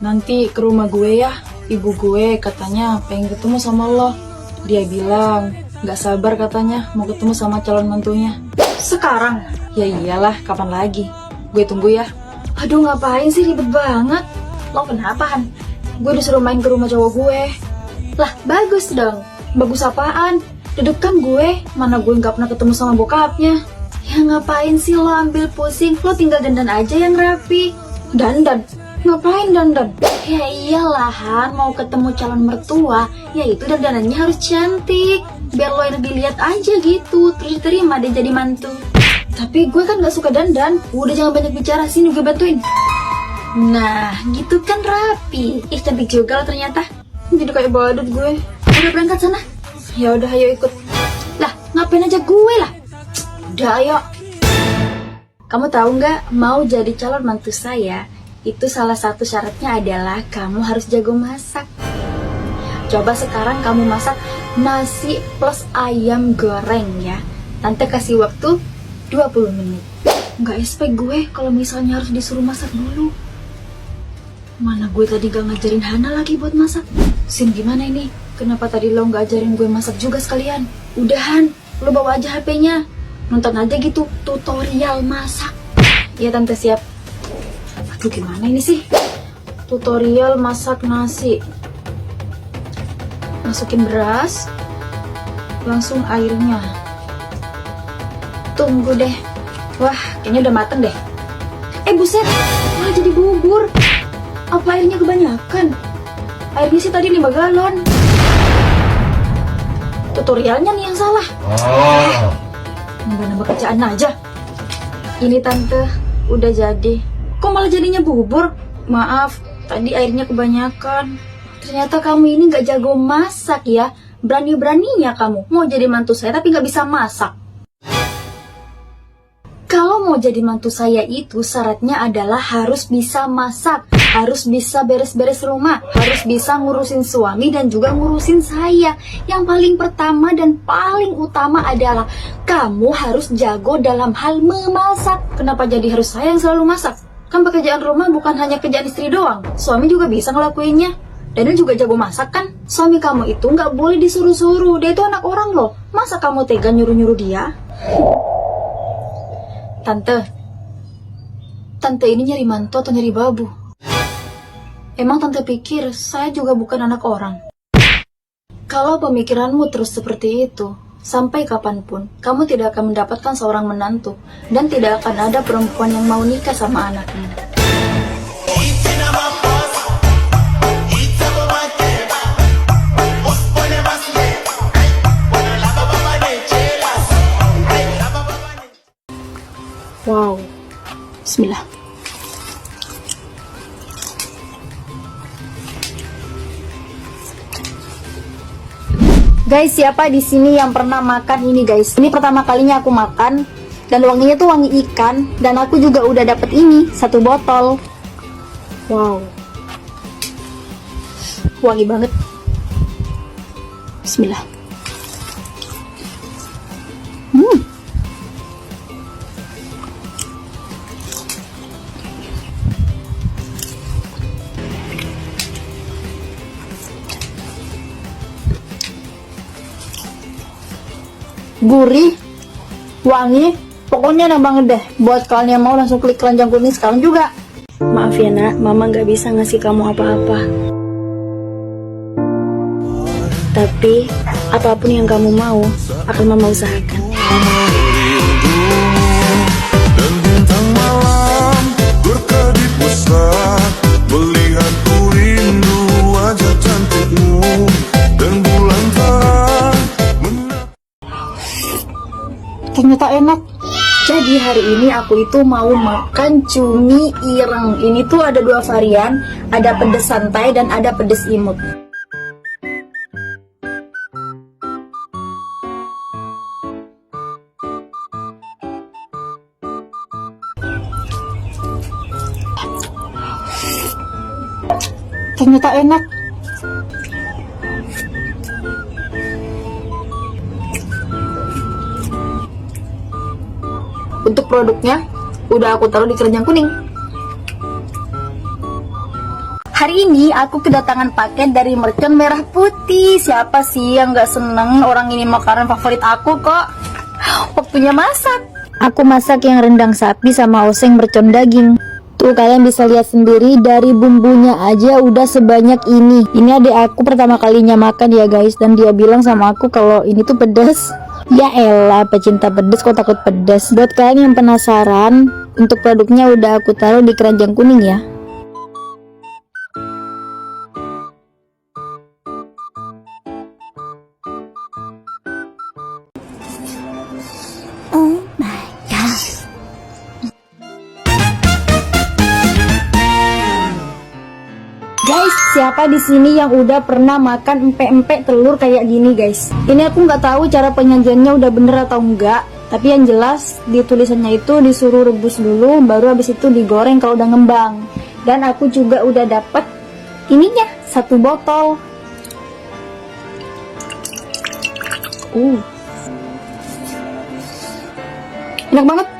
nanti ke rumah gue ya. Ibu gue katanya pengen ketemu sama lo. Dia bilang gak sabar katanya mau ketemu sama calon mantunya. Sekarang? Ya iyalah, kapan lagi? Gue tunggu ya. Aduh, ngapain sih ribet banget? Lo kenapa, Han? Gue disuruh main ke rumah cowok gue. Lah, bagus dong. Bagus apaan? Dedekan gue, mana gue gak pernah ketemu sama bokapnya. Ya ngapain sih lo ambil pusing? Lo tinggal dandan aja yang rapi. Dandan? Ngapain dandan? Ya iyalah, Han, mau ketemu calon mertua, ya itu dandanannya harus cantik. Biar lo enak dilihat aja gitu, terus diterima deh jadi mantu. Tapi gue kan gak suka dandan. Udah jangan banyak bicara, sini gue bantuin. Nah, gitu kan rapi. Ih, cantik juga lo ternyata. Jadi kayak badut gue. Udah berangkat sana. Ya udah, ayo ikut. Lah, ngapain aja gue lah? Udah, ayo. Kamu tahu nggak, mau jadi calon mantu saya, itu salah satu syaratnya adalah kamu harus jago masak. Coba sekarang kamu masak nasi plus ayam goreng ya. Tante kasih waktu 20 menit. Nggak expect gue kalau misalnya harus disuruh masak dulu. Mana gue tadi gak ngajarin Hana lagi buat masak. Sin, gimana ini? Kenapa tadi lo gak ajarin gue masak juga sekalian? Udahan, lo bawa aja HP-nya. Nonton aja gitu tutorial masak. Ya tante, siap. Aduh, gimana ini sih? Tutorial masak nasi. Masukin beras, langsung airnya. Tunggu deh. Wah, kayaknya udah mateng deh. Buset, malah jadi bubur. Apa airnya kebanyakan? Airnya sih tadi 5 galon. Tutorialnya nih yang salah. Nambah-nambah kerjaan aja. Ini tante, udah jadi. Kok malah jadinya bubur? Maaf, tadi airnya kebanyakan. Ternyata kamu ini gak jago masak ya. Berani-beraninya kamu mau jadi mantu saya tapi gak bisa masak. Kalau mau jadi mantu saya itu syaratnya adalah harus bisa masak, harus bisa beres-beres rumah, harus bisa ngurusin suami dan juga ngurusin saya. Yang paling pertama dan paling utama adalah kamu harus jago dalam hal memasak. Kenapa jadi harus saya yang selalu masak? Kan pekerjaan rumah bukan hanya kerjaan istri doang, suami juga bisa ngelakuinnya. Dan dia juga jago masak kan? Suami kamu itu nggak boleh disuruh-suruh, dia itu anak orang loh. Masa kamu tega nyuruh-nyuruh dia? Tante ini nyari mantu atau nyari babu? Emang tante pikir saya juga bukan anak orang? Kalau pemikiranmu terus seperti itu, sampai kapanpun kamu tidak akan mendapatkan seorang menantu dan tidak akan ada perempuan yang mau nikah sama anaknya. Wow, bismillah. Guys, siapa di sini yang pernah makan ini guys? Ini pertama kalinya aku makan dan wanginya tuh wangi ikan dan aku juga udah dapet ini 1 botol. Wow, wangi banget. Bismillah. Gurih, wangi, pokoknya enak banget deh. Buat kalian yang mau langsung klik keranjang kuning sekarang juga. Maaf ya nak, mama gak bisa ngasih kamu apa-apa. Tapi apapun yang kamu mau, akan mama usahakan. Dan bintang malam berkedip besar, melihatku rindu wajah cantikmu dan bulan terang. Ternyata enak. Jadi hari ini aku itu mau makan cumi ireng. Ini tuh ada 2 varian, ada pedes santai dan ada pedes imut. Ternyata enak. Untuk produknya udah aku taruh di keranjang kuning. Hari ini aku kedatangan paket dari Mercon Merah Putih. Siapa sih yang gak seneng, orang ini makanan favorit aku kok. Waktunya masak. Aku masak yang rendang sapi sama oseng mercon daging. Tuh kalian bisa lihat sendiri dari bumbunya aja udah sebanyak ini. Ini adik aku pertama kalinya makan ya guys, dan dia bilang sama aku kalau ini tuh pedas. Ya elah, pecinta pedas kok takut pedas. Buat kalian yang penasaran, untuk produknya udah aku taruh di keranjang kuning ya. Guys, siapa di sini yang udah pernah makan empek-empek telur kayak gini guys? Ini aku nggak tahu cara penyajiannya udah bener atau enggak, tapi yang jelas di tulisannya itu disuruh rebus dulu, baru habis itu digoreng kalau udah ngembang. Dan aku juga udah dapet ininya, 1 botol. Enak banget.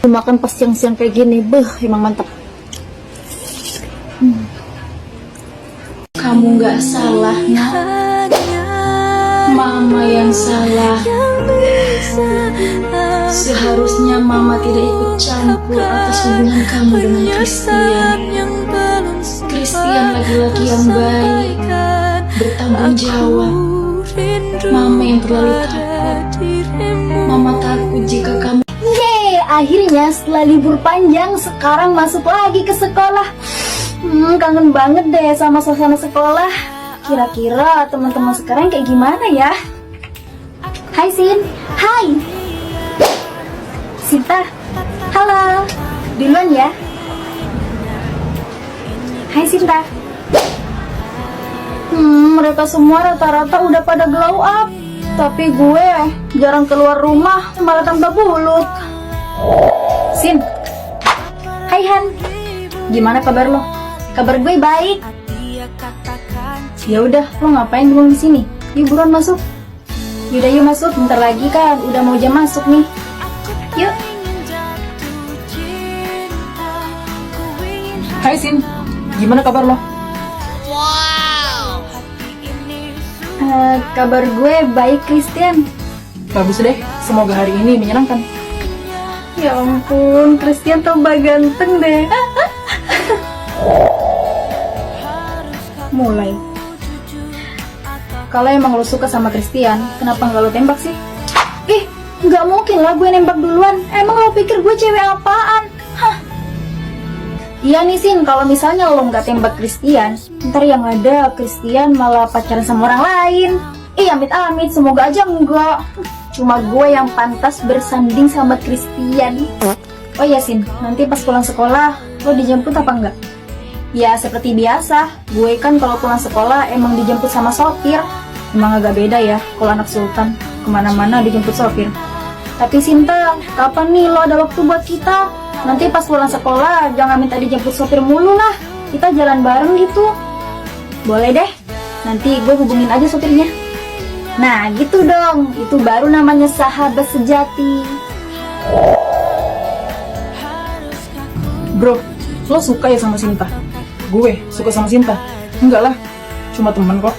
Makan pas siang-siang kayak gini, emang mantap. Kamu nggak salah, nak. Mama yang salah. Seharusnya Mama tidak ikut campur atas hubungan kamu dengan Christian. Christian laki-laki yang baik, bertanggung jawab. Mama yang terlalu takut. Mama takut jika kamu... Yeay, akhirnya setelah libur panjang sekarang masuk lagi ke sekolah. Kangen banget deh sama suasana sekolah. Kira-kira teman-teman sekarang kayak gimana ya? Hai Sin, hai Sinta, halo. Duluan ya. Hai Sinta. Mereka semua rata-rata udah pada glow up, tapi gue jarang keluar rumah, malah tambah bulut. Sin, hai Han, gimana kabar lo? Kabar gue baik. Ya udah, lo ngapain belum di sini? Yuk buruan masuk. Yaudah yuk masuk, bentar lagi kan udah mau jam masuk nih. Yuk. Hai Sin, gimana kabar lo? Kabar gue baik Christian. Bagus deh, semoga hari ini menyenangkan. Ya ampun, Christian tambah ganteng deh. Mulai. Kalau emang lo suka sama Christian, kenapa nggak lo tembak sih? Nggak mungkin lah gue nembak duluan. Emang lo pikir gue cewek apaan? Hah? Iya nih Sin, kalau misalnya lo nggak tembak Christian, ntar yang ada Christian malah pacaran sama orang lain. Amit-amit, semoga aja enggak. Cuma gue yang pantas bersanding sama Christian. Oh iya Sin, nanti pas pulang sekolah, lo dijemput apa enggak? Ya seperti biasa, gue kan kalau pulang sekolah emang dijemput sama sopir. Emang agak beda ya, kalau anak sultan, kemana-mana dijemput sopir. Tapi Sinta, kapan nih lo ada waktu buat kita? Nanti pas pulang sekolah, jangan minta dijemput sopir mulu lah. Kita jalan bareng gitu. Boleh deh, nanti gue hubungin aja sopirnya. Nah gitu dong, itu baru namanya sahabat sejati. Bro, lo suka ya sama Sinta? Gue suka sama Sinta? Enggak lah, cuma temen kok.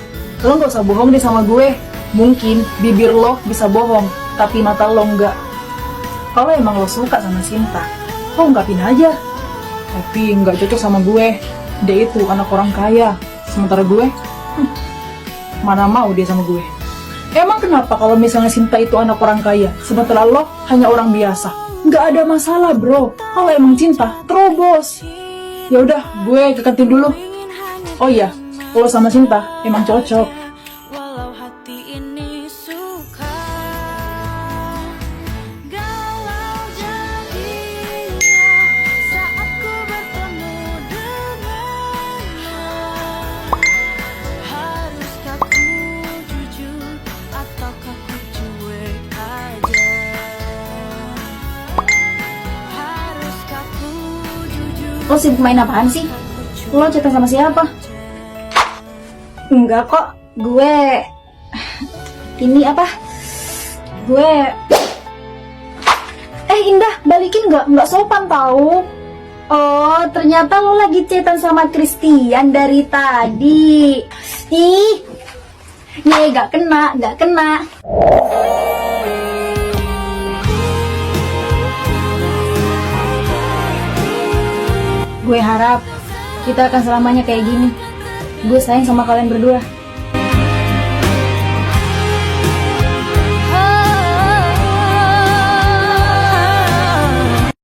Lo gak usah bohong deh sama gue. Mungkin bibir lo bisa bohong, tapi mata lo enggak. Kalau emang lo suka sama Sinta, lo ungkapin aja. Tapi nggak cocok sama gue. Dia itu anak orang kaya. Sementara gue, mana mau dia sama gue. Emang kenapa kalau misalnya Sinta itu anak orang kaya, sementara lo hanya orang biasa? Nggak ada masalah bro. Kalau emang cinta, terobos. Ya udah, gue ke kantin dulu. Oh iya, kalau sama Sinta emang cocok. Walau hati ini suka galau jadinya saat ku bertemu dengannya. Haruskah ku jujur atau Lo sibuk main apaan sih? Lo chatting sama siapa? Enggak kok, gue... Ini apa? Gue... Indah, balikin nggak sopan tahu. Oh, ternyata lo lagi chatan sama Christian dari tadi. Ih, nggak kena. Gue harap kita akan selamanya kayak gini. Gue sayang sama kalian berdua.